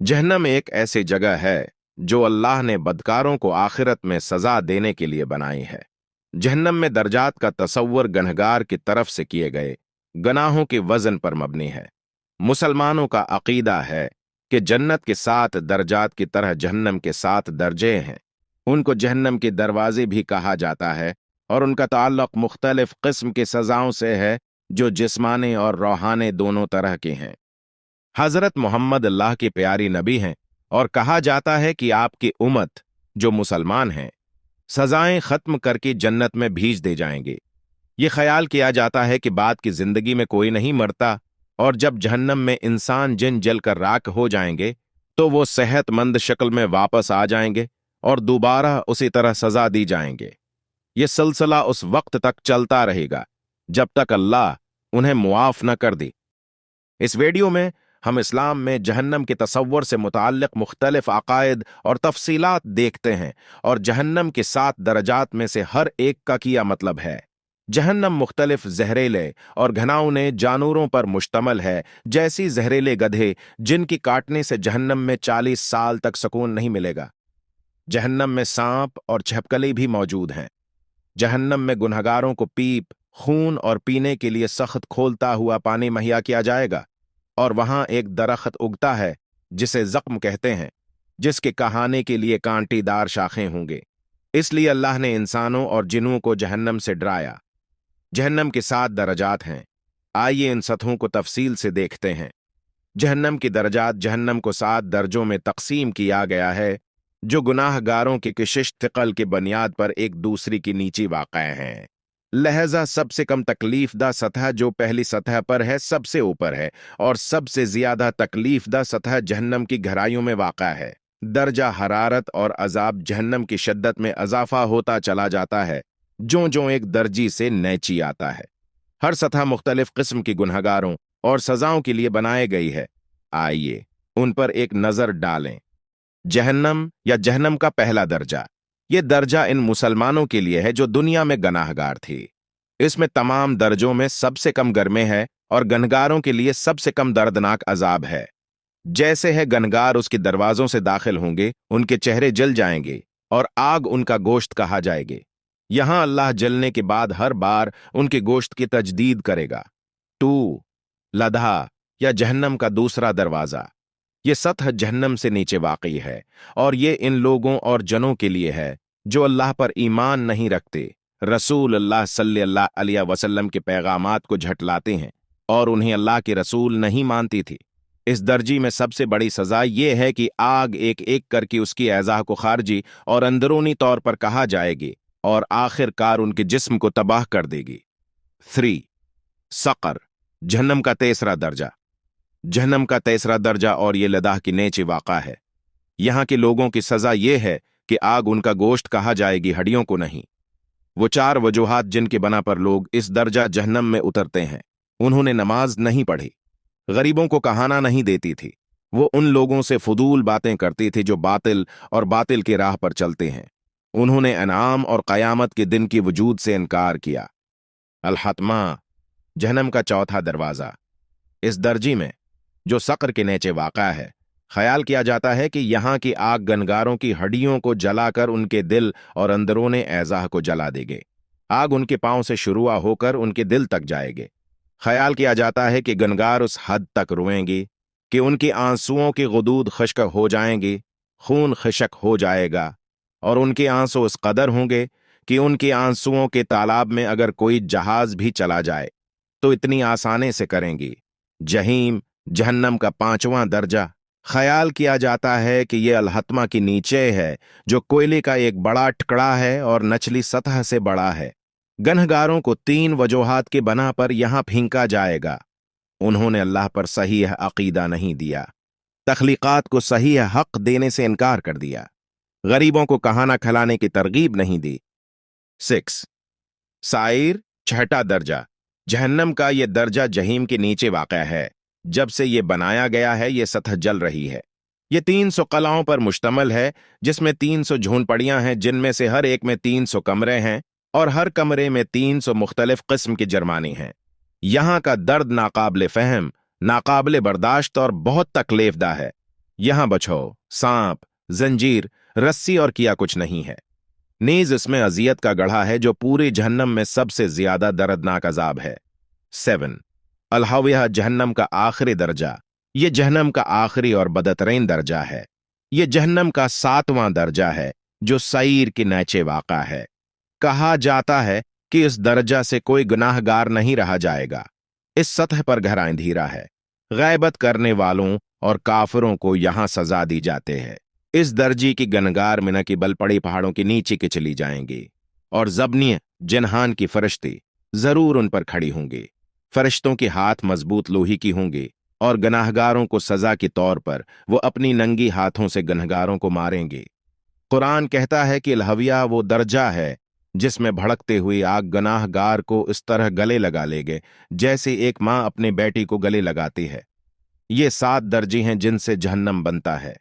जहन्नम एक ऐसी जगह है जो अल्लाह ने बदकारों को आखिरत में सजा देने के लिए बनाई है। जहन्नम में दर्जात का तसव्वुर गनहगार की तरफ से किए गए गनाहों के वजन पर मबनी है। मुसलमानों का अकीदा है कि जन्नत के 7 दर्जात की तरह जहन्नम के 7 दर्जे हैं। उनको जहन्नम के दरवाजे भी कहा जाता है और उनका ताल्लुक मुख्तलिफ किस्म की सजाओं से है जो जिस्मानी और रूहानी दोनों तरह के हैं। हजरत मोहम्मद अल्लाह की प्यारी नबी हैं और कहा जाता है कि आपकी उम्मत जो मुसलमान हैं सजाएं खत्म करके जन्नत में भेज दे जाएंगे। ये ख्याल किया जाता है कि बाद की जिंदगी में कोई नहीं मरता और जब जहन्नम में इंसान जिन जलकर राख हो जाएंगे तो वो सेहतमंद शक्ल में वापस आ जाएंगे और दोबारा उसी तरह सजा दी जाएंगे। ये सिलसिला उस वक्त तक चलता रहेगा जब तक अल्लाह उन्हें मुआफ न कर दे। इस वीडियो में हम इस्लाम में जहन्नम के तसव्वुर से मुताल्लिक़ मुख्तलिफ अकायद और तफसीलात देखते हैं और जहन्नम के 7 दरजात में से हर एक का क्या मतलब है। जहन्नम मुख्तलिफ जहरीले और घिनौने जानवरों पर मुश्तमल है, जैसी जहरीले गधे जिनकी काटने से जहन्नम में 40 साल तक सुकून नहीं मिलेगा। जहन्नम में सांप और छिपकली भी मौजूद हैं। जहन्नम में गुनहगारों को पीप, खून और पीने के लिए सख्त खोलता हुआ पानी मुहैया किया जाएगा और वहां एक दरख्त उगता है जिसे जख्म कहते हैं, जिसके कहाने के लिए कांटीदार शाखें होंगे। इसलिए अल्लाह ने इंसानों और जिन्नों को जहन्नम से डराया। जहन्नम के 7 दरजात हैं। आइए इन सतहों को तफसील से देखते हैं। जहन्नम की दरजात जहन्नम को 7 दर्जों में तकसीम किया गया है जो गुनाहगारों के किशिश तिकल की बुनियाद पर एक दूसरी की नीचे वाक़ा हैं। लहजा सबसे कम तकलीफदा सतह जो पहली सतह पर है सबसे ऊपर है और सबसे ज्यादा तकलीफदा सतह जहन्नम की गहराइयों में वाक़ा है। दर्जा हरारत और अजाब जहन्नम की शिद्दत में इजाफा होता चला जाता है जो जो एक दर्जी से नीचे आता है। हर सतह मुख्तलिफ किस्म की गुनहगारों और सजाओं के लिए बनाई गई है। आइए उन पर एक नजर डालें। जहन्नम या जहन्नम का पहला दर्जा। ये दर्जा इन मुसलमानों के लिए है जो दुनिया में गनाहगार थी। इसमें तमाम दर्जों में सबसे कम गर्मे है और गनहगारों के लिए सबसे कम दर्दनाक अजाब है। जैसे है गनहगार उसके दरवाजों से दाखिल होंगे, उनके चेहरे जल जाएंगे और आग उनका गोश्त कहा जाएगी। यहां अल्लाह जलने के बाद हर बार उनके गोश्त की तजदीद करेगा। 2 लधा या जहन्नम का दूसरा दरवाजा। ये सतह जहन्नम से नीचे वाक़ई है और ये इन लोगों और जनों के लिए है जो अल्लाह पर ईमान नहीं रखते, रसूल अल्लाह सल्लल्लाहु अलैहि वसल्लम के पैगामात को झटलाते हैं और उन्हें अल्लाह के रसूल नहीं मानती थी। इस दर्जी में सबसे बड़ी सजा ये है कि आग एक एक करके उसकी एज़ा को खारजी और अंदरूनी तौर पर कहा जाएगी और आखिरकार उनके जिस्म को तबाह कर देगी। 3 सक़र, जहन्नम का तीसरा दर्जा। जहन्नम का तीसरा दर्जा और ये लदाह की नीचे वाक़ा है। यहां के लोगों की सजा यह है कि आग उनका गोश्त कहा जाएगी, हड्डियों को नहीं। वो 4 वजूहात जिनके बना पर लोग इस दर्जा जहन्नम में उतरते हैं। उन्होंने नमाज नहीं पढ़ी, गरीबों को कहाना नहीं देती थी, वो उन लोगों से फुदूल बातें करती थी जो बातिल और बातिल की राह पर चलते हैं। उन्होंने अनाम और क़यामत के दिन की वजूद से इनकार किया। अल-हतमा, जहन्नम का चौथा दरवाजा। इस दर्जी में जो सक़र के नीचे वाक़ा है, ख्याल किया जाता है कि यहाँ की आग गनगारों की हड्डियों को जलाकर उनके दिल और अंदरूनी एज़ा को जला देगी। आग उनके पांव से शुरू होकर उनके दिल तक जाएगी। ख्याल किया जाता है कि गनगार उस हद तक रोएंगी कि उनकी आंसुओं की गुदूद खुश्क हो जाएंगी, खून खिशक हो जाएगा और उनके आंसू उस कदर होंगे कि उनके आंसुओं के तालाब में अगर कोई जहाज भी चला जाए तो इतनी आसानी से करेंगी। जहीम, जहन्नम का 5वां दर्जा। ख्याल किया जाता है कि यह अल-हतमा की नीचे है जो कोयले का एक बड़ा टुकड़ा है और नचली सतह से बड़ा है। गनहगारों को 3 वजूहात के बना पर यहां फेंका जाएगा। उन्होंने अल्लाह पर सही अकीदा नहीं दिया, तख्लीकात को सही हक देने से इनकार कर दिया, गरीबों को कहाना खिलाने की तरगीब नहीं दी। 6 साइर, 6ठा दर्जा। जहन्नम का यह दर्जा जहीम के नीचे वाक़या है। जब से ये बनाया गया है ये सतह जल रही है। ये 300 कलाओं पर मुश्तमल है जिसमें 300 झोंपड़ियां हैं जिनमें से हर एक में 300 कमरे हैं और हर कमरे में 300 मुख्तलिफ किस्म की जरमानी हैं। यहाँ का दर्द नाकाबिले फहम, नाकाबिले बर्दाश्त और बहुत तकलीफदा है। यहां बछौ, सांप, जंजीर, रस्सी और किया कुछ नहीं है। नीज इसमें अजियत का गढ़ा है जो पूरे जहन्नम में सबसे ज्यादा दर्दनाक अजाब है। 7 अलहविया जहन्नम का आखिरी दर्जा। ये जहन्नम का आखिरी और बदतरीन दर्जा है। ये जहन्नम का 7वां दर्जा है जो सईर के नीचे वाक़ा है। कहा जाता है कि इस दर्जा से कोई गुनाहगार नहीं रहा जाएगा। इस सतह पर गहरा अंधेरा है। गैबत करने वालों और काफिरों को यहां सजा दी जाते हैं। इस दर्जे की गनगार मिना की बल पड़ी पहाड़ों के नीचे के चली जाएंगी और जबनीय जिन्हान की फरिश्ती जरूर उन पर खड़ी होंगी। फरिश्तों के हाथ मजबूत लोही की होंगे और गनाहगारों को सजा के तौर पर वो अपनी नंगी हाथों से गनहगारों को मारेंगे। कुरान कहता है कि अलहविया वो दर्जा है जिसमें भड़कते हुए आग गनाहगार को इस तरह गले लगा लेगे जैसे एक माँ अपने बेटी को गले लगाती है। ये 7 दर्जे हैं जिनसे जहन्नम बनता है।